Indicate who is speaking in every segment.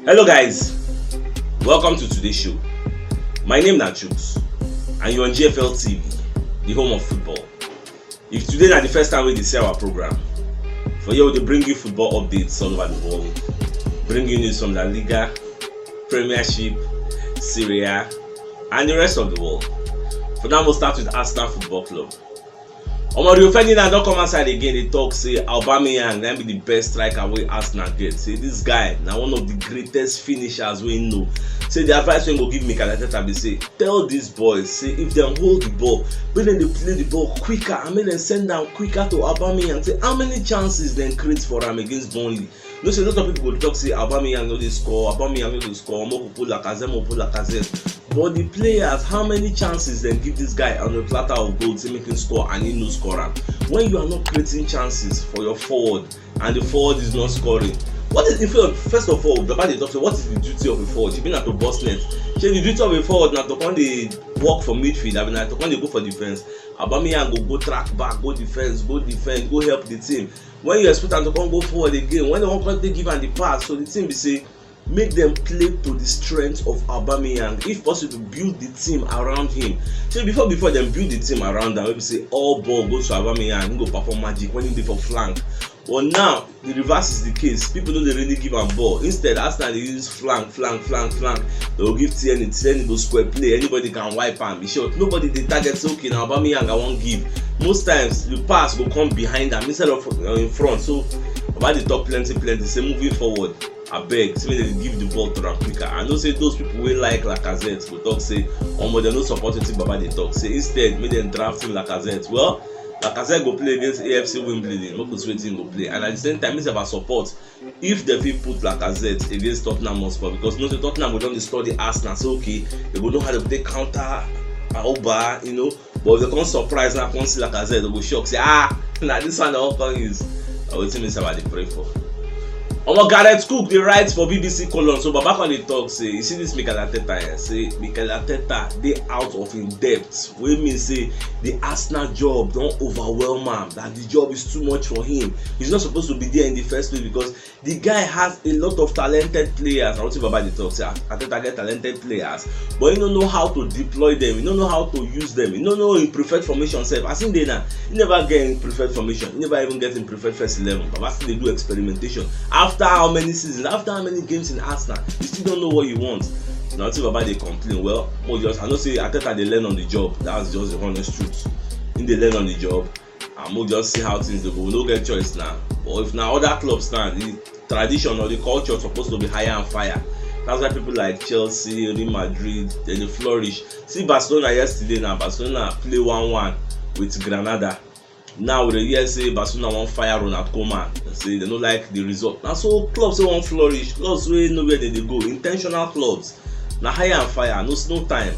Speaker 1: Hello guys, welcome to today's show. My name is Chooks and you're on GFL TV, the home of football. If today is the first time we see our program, for you to bring you football updates all over the world, bring you news from La Liga, Premiership, Serie A, and the rest of the world. For now, we'll start with Arsenal Football Club. Rio Ferdinand don't come outside again. They talk say Aubameyang can be the best striker wey Arsenal get. Say this guy now one of the greatest finishers we know. Say the advice we go give Mikel Arteta be say tell these boys say if they hold the ball, make them they play the ball quicker and make them send down quicker to Aubameyang. Say how many chances then create for him against Burnley. No say a lot of people go talk say Aubameyang no dey score, Aubameyang no dey score, Mokupu Lacazette. But the players, how many chances then give this guy on the platter of gold to make him score and he no score? When you are not creating chances for your forward and the forward is not scoring, what is first of all, the bad talk say what is the duty of a forward? You been at the boss net. Say the duty of a forward now to come they work for midfield. I mean, to come they go for defense. Aubameyang go track back, go defend, go help the team. When you expect them to come go forward again, when they want to give and the pass, so the team be say make them play to the strength of Aubameyang. If possible, build the team around him. So before them build the team around them, maybe say all ball goes to Aubameyang, he go perform magic when he dey for flank. But now the reverse is the case. People don't really give him ball. Instead, Arsenal they use flank. They will give Tierney go square play. Anybody can wipe him. Be short. Nobody they target. So okay, now Aubameyang I won't give. Most times the pass will come behind them instead of in front. So about the top plenty. Say moving forward. I beg, say they give the ball to them quicker. I know say those people will like Lacazette go talk say, they no support the team, Baba they talk. Say instead, make them draft him Lacazette. Well, Lacazette go play against AFC Wimbledon, Marcus Waiting go play. And at the same time, it's about support. If the people put Lacazette against Tottenham Hotspur, because no Tottenham will don't study Arsenal, so okay, they will know how to take counter Auba, but if they can't surprise now, can't see Lacazette, they go shock, say, now this one all can use. I will tell me about the pray for. Gareth Cook dey write for BBC column, so Baba come dey talk say you see this Mikel Arteta say Mikel Arteta dey out of him depth, wey mean say the Arsenal job don overwhelm am, that the job is too much for him. He's not supposed to be there in the first place because the guy has a lot of talented players. I want to Baba dey talk say Arteta get talented players, but he don't know how to deploy them, he don't know how to use them, he don't know in preferred formation sef. As him dey now, he never get in preferred formation, he never even get in preferred first 11. Baba still dey do experimentation. After how many seasons, after how many games in Arsenal, you still don't know what you want. Now until Baba they complain, well, I know say Arteta they learn on the job. That's just the honest truth. In they learn on the job, and we'll just see how things go. We no get choice now. But if now other clubs now, the tradition or the culture is supposed to be higher and fire. That's why people like Chelsea, Real Madrid, they flourish. See Barcelona yesterday now. Barcelona play 1-1 with Granada. Now we hear say Barcelona wan fire Ronald Koeman. Say they don't like the result. Now so clubs wey wan flourish, clubs wey know where they go, intentional clubs. Na hire and fire, no time.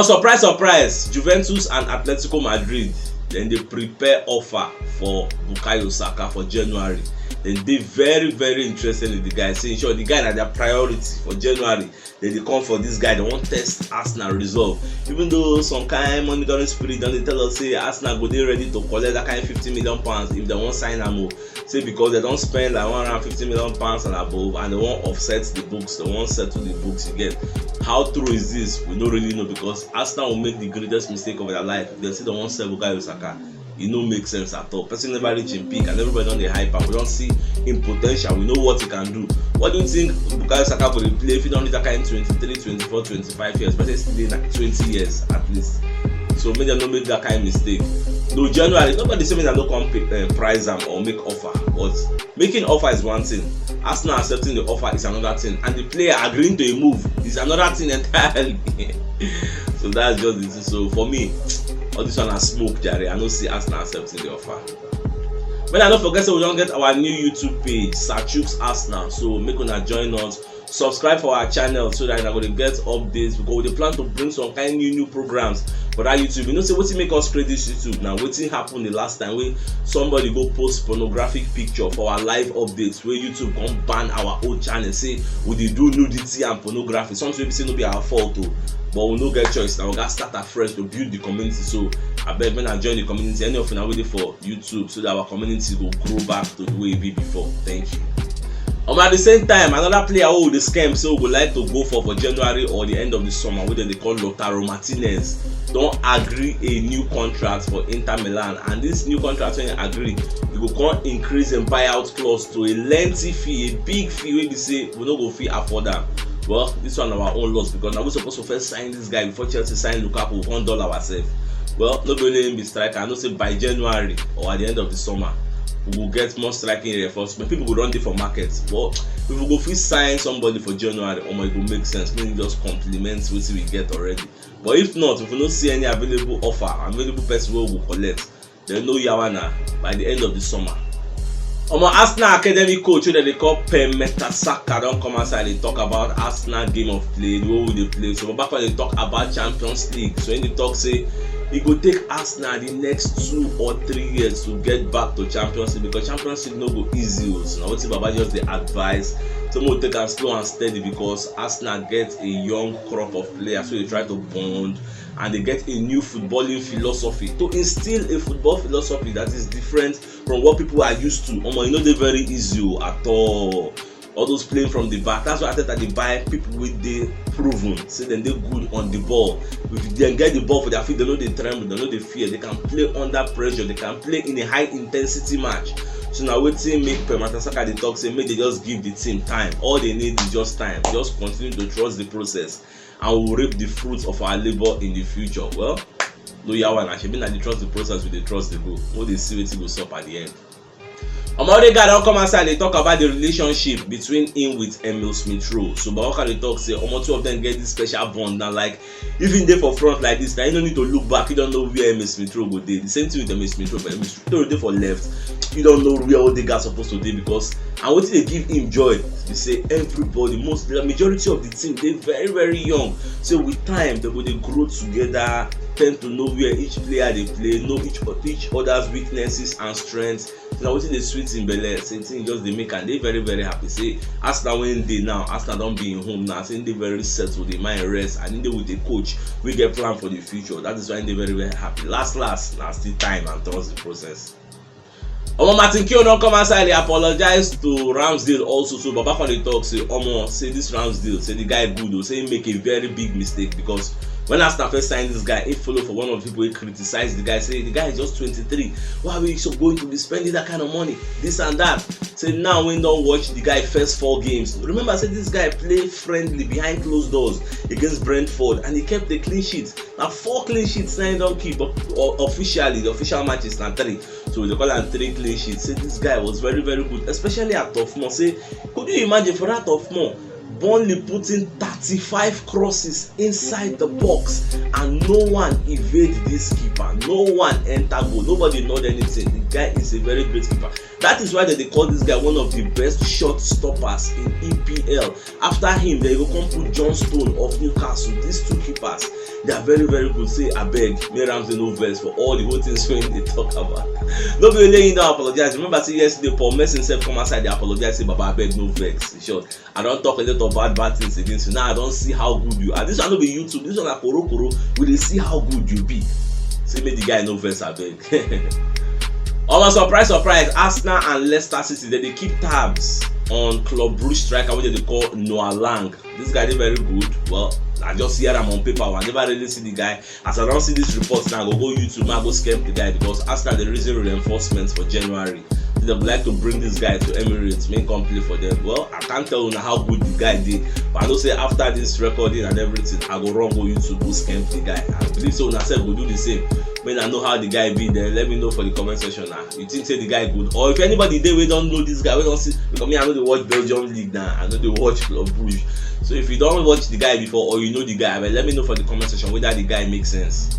Speaker 1: Surprise, Juventus and Atletico Madrid then they prepare offer for Bukayo Saka for January. Then they very interested in the guy, saying sure the guy na their priority for January. Then they come for this guy, they want test Arsenal resolve. Even though some kind monitoring spirit don dey tell us say Arsenal go dey ready to collect that kind £50 million if they want sign am, say because they don spend like £150 million and above and they want offset the books, they want settle the books. You get how true is this? We don't really know, because Arsenal will make the greatest mistake of their life if they say they want sell Bukayo Saka. It no make sense at all. Person never reach him peak and everybody on the hype and we don't see him potential. We know what he can do. What do you think Bukayo Saka will play if he don't need that kind 23, 24, 25 years, but he's still like 20 years at least. So maybe they don't make that kind of mistake. No, January, nobody say that don't come price them or make offer. But making offer is one thing. Arsenal accepting the offer is another thing. And the player agreeing to a move is another thing entirely. So that's just it. So for me, all this one has smoke, Jerry. I don't see Arsenal accepting the offer. But I don't forget, so we don't get our new YouTube page, Chooks Arsenal. So make una join us. Subscribe for our channel so that you're going to get updates, because we plan to bring some kind of new programs for that YouTube. You know, say what make us create this YouTube now? What happened the last time when somebody go post pornographic picture for our live updates, where YouTube come ban our old channel, say we dey do nudity and pornography. Something we say no be our fault too, but we no get choice now. We got start afresh to build the community. So I beg when I join the community, any of you are waiting for YouTube so that our community will grow back to the way it be before. Thank you. At the same time, another player who the scam so would like to go for January or the end of the summer, which they call Lautaro Martinez, don't agree a new contract for Inter Milan, and this new contract when you agree, you go come increase in buyout clause to a lengthy fee, a big fee wey be say we no go fit afford am. Well, this one our own loss because now we supposed to first sign this guy before Chelsea sign Lukaku $1 ourselves. Well, no be only him be striker. I know say by January or at the end of the summer, we will get more striking reinforcement. People go run there for markets. But if we go fit sign somebody for January, it go make sense. Meaning just complement what we get already. But if not, if we don't see any available offer, available person we will collect, then no yawana by the end of the summer. Arsenal academy coach that they call Per Mertesacker don't come outside. They talk about Arsenal game of play, the way they play. So back when they talk about Champions League, so when they talk say he go take Arsenal the next 2 or 3 years to get back to Champions League because Champions League no go easy. So now what Baba just the advice, some will take am slow and steady because Arsenal get a young crop of players, so they try to bond and they get a new footballing philosophy to instill a football philosophy that is different from what people are used to. You know they very easy at all those playing from the back. That's why I said that they buy people with the proven, say then they good on the ball. If they get the ball for their feet, they know they tremble, they know they fear, they can play under pressure, they can play in a high intensity match. So now wetin make Per Mertesacker dey talk say make they just give the team time. All they need is just time. Just continue to trust the process and we'll reap the fruits of our labor in the future. Well, no yawa na shebi na dey trust the process, we dey trust the goal. No dey see wetin go sup at the end. Odegaard don come outside, they talk about the relationship between him with Emil Smith Rowe. So Bawaka dey talk say two of them get this special bond now. Like even dey for front like this, now you don't need to look back. You don't know where Emil Smith Rowe go dey. The same thing with Emil Smith Rowe, but Emil Smith Rowe dey for left. You don't know where Odegaard supposed to dey because and wetin dey give him joy be say everybody, the majority of the team dey very very young. So with time they go dey grow together, tend to know where each player dey play, know each other's weaknesses and strengths. Now wetin dey sweet in belle, same thing just dey make am dey very very happy. Say Arsenal when dey now, Arsenal don be in home now, say dey very settled, dey mind rest, and dey with the coach we get plan for the future. That is why dey very very happy. Last na still time and trust the process. Martin Keown don come outside, dey apologize to Ramsdale also. So Baba come dey talk say say this Ramsdale, say the guy good o, say he make a very big mistake because when Arsenal first signed this guy, he follow for one of the people who criticize the guy, say the guy is just 23. Why are we so going to be spending that kind of money? This and that. Say now when don't watch the guy first 4 games. Remember, say this guy played friendly behind closed doors against Brentford and he kept the clean sheets. Now 4 clean sheets now he don't keep, but officially the official match is now 3. So they call him 3 clean sheets. Say this guy was very very good, especially at Tofmo. Say, could you imagine for that Tofmo? Burnley putting 35 crosses inside the box and no one evade this keeper, no one enter goal, nobody know anything. The guy is a very great keeper. That is why they call this guy one of the best shot stoppers in EPL. After him, they will come put John Stone of Newcastle. These 2 keepers, they are very very good. Say abeg, make Ramsey no vex for all the whole things when they talk about. No be only don't apologize. Remember say yesterday Paul Merson himself come outside, they apologize, say Baba abeg no vex. In short, I don't talk a lot of bad things against you. Now I don't see how good you are. This one no be YouTube. This one na koro. We dey see how good you be. Say make the guy no vex abeg. Surprise, Arsenal and Leicester City, they keep tabs on Club Brugge striker, which they call Noah Lang. This guy is very good. Well, I just hear him on paper. I never really see the guy. As I don't see this report now, I go YouTube, I go scam the guy because Arsenal they raising reinforcements for January. They would like to bring this guy to Emirates, make him play for them. Well, I can't tell you how good the guy did, but I know say after this recording and everything, I go run go YouTube, go scam the guy. I believe so. Now said we'll do the same. When I know how the guy be, then let me know for the comment section now. You think say the guy good, or if anybody there we don't know this guy, we don't see, because me I know they watch Belgium League now, I know they watch Club Brugge. So if you don't watch the guy before or you know the guy, but let me know for the comment section whether the guy makes sense.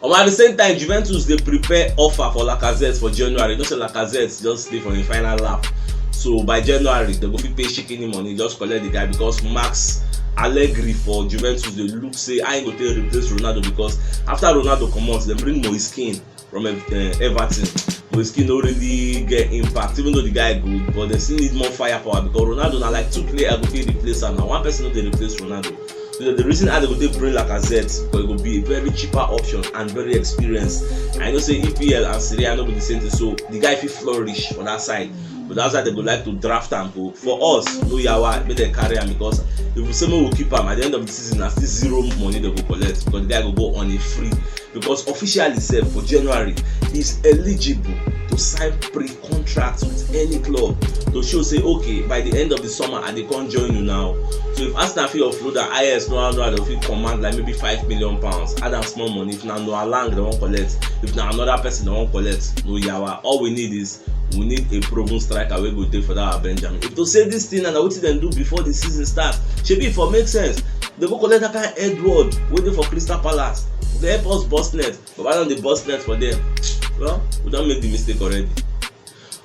Speaker 1: At the same time, Juventus they prepare offer for Lacazette for January. Don't say Lacazette just stay for the final lap. So by January they go fit pay shaking money, just collect the guy because Max Allegri for Juventus they look say I ain't go to replace Ronaldo because after Ronaldo comot they bring Moiskin from Everton. Moiskin don't really get impact even though the guy good, but they still need more firepower because Ronaldo now like 2 players go fit replace him. Now 1 person no dey replace Ronaldo. So the reason I go take bring Lacazette because it will be a very cheaper option and very experienced. I know say EPL and Serie A no be the same thing, so the guy fit flourish on that side. but that's why they go like to draft am go. For us, no yawa, make dem carry am, because if we say we will keep am at the end of the season, na still zero money they go collect, because the guy go on a free. Because officially sef for January, he's eligible to sign pre-contract with any club to show say okay, by the end of the summer I dey come join you now. So if Arsenal fit offload am, IS no they fit command like maybe £5 million, add am small money. If na Noah Lang they wan collect, if na another person they wan collect, no yawa. All we need is we need a proven striker wey go take for that Benjamin. If to say this thing and na wetin dem do before the season start, shebi e for make sense. They go collect that kind of Edward waiting for Crystal Palace. They help us bust net, but why don't they bust net for them? Well, we don't make the mistake already.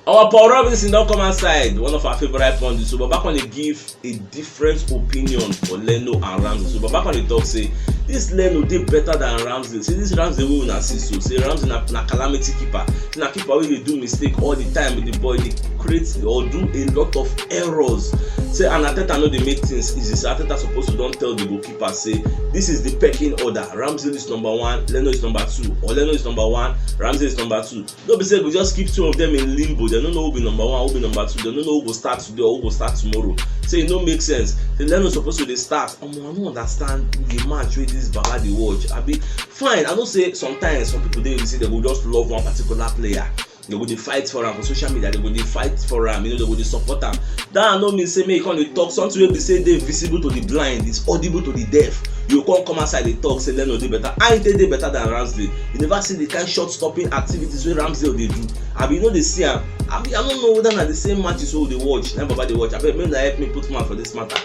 Speaker 1: Our Paul Robinson don come outside, one of our favorite pundits. So Baba can give a different opinion for Leno and Ramsey. So Baba can talk say this Leno dey better than Ramsey. Say this Ramsey wey una see so. Say Ramsey na calamity keeper. Say na keeper wey dey do mistake all the time with the ball. Dey create or do a lot of errors. Say and Arteta no dey make things easy. So Arteta supposed to don tell the goalkeeper say this is the pecking order. Ramsey is number 1, Leno is number 2, or Leno is number 1, Ramsey is number 2. No be say we just keep two of them in limbo. They don't know who be number 1, who be number 2. They don't know who go start today or who go start tomorrow. Say it no make sense. The Leno supposed to dey start. I don't understand the match wey this Baba dey watch. I be fine. I know say sometimes some people dey say they go just love one particular player. They go dey fight for am for social media. They go dey fight for am. They go dey support am. That no mean say make you come dey talk something wey be say dey visible to the blind, it's audible to the deaf. You come outside dey talk say Leno dey better. I think dey better than Ramsey. You never see the kind shot stopping activities wey Ramsey dey do. Abi you no dey see am. I don't know whether na the same matches wey we dey watch. Na Baba dey watch. Abeg make una help me put mouth for this matter.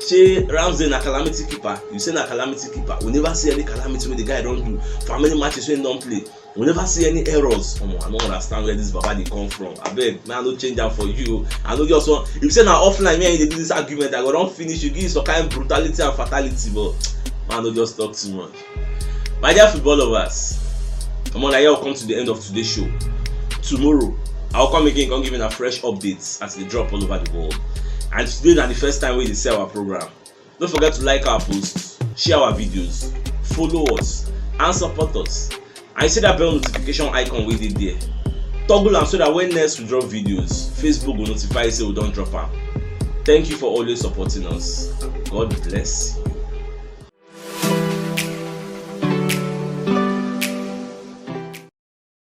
Speaker 1: Shey Ramsey na calamity keeper. You say na calamity keeper. We never see any calamity wey the guy don do for how many matches wey he don play. We never see any errors. I don't understand where this Baba dey come from. Abeg, man, I no change am for you. I no just want. If you say na offline, me and you dey do this argument, I go don finish. You give some kind of brutality and fatality, but man, no just talk too much. My dear football lovers, come on, I will come to the end of today's show. Tomorrow, I'll come again, come giving a fresh updates as they drop all over the world. And today na the first time we dey sell our program. Don't forget to like our posts, share our videos, follow us, and support us. And see that bell notification icon wey dey there. Toggle am so that when next we drop videos, Facebook will notify you say we don drop am. Thank you for always supporting us. God bless you.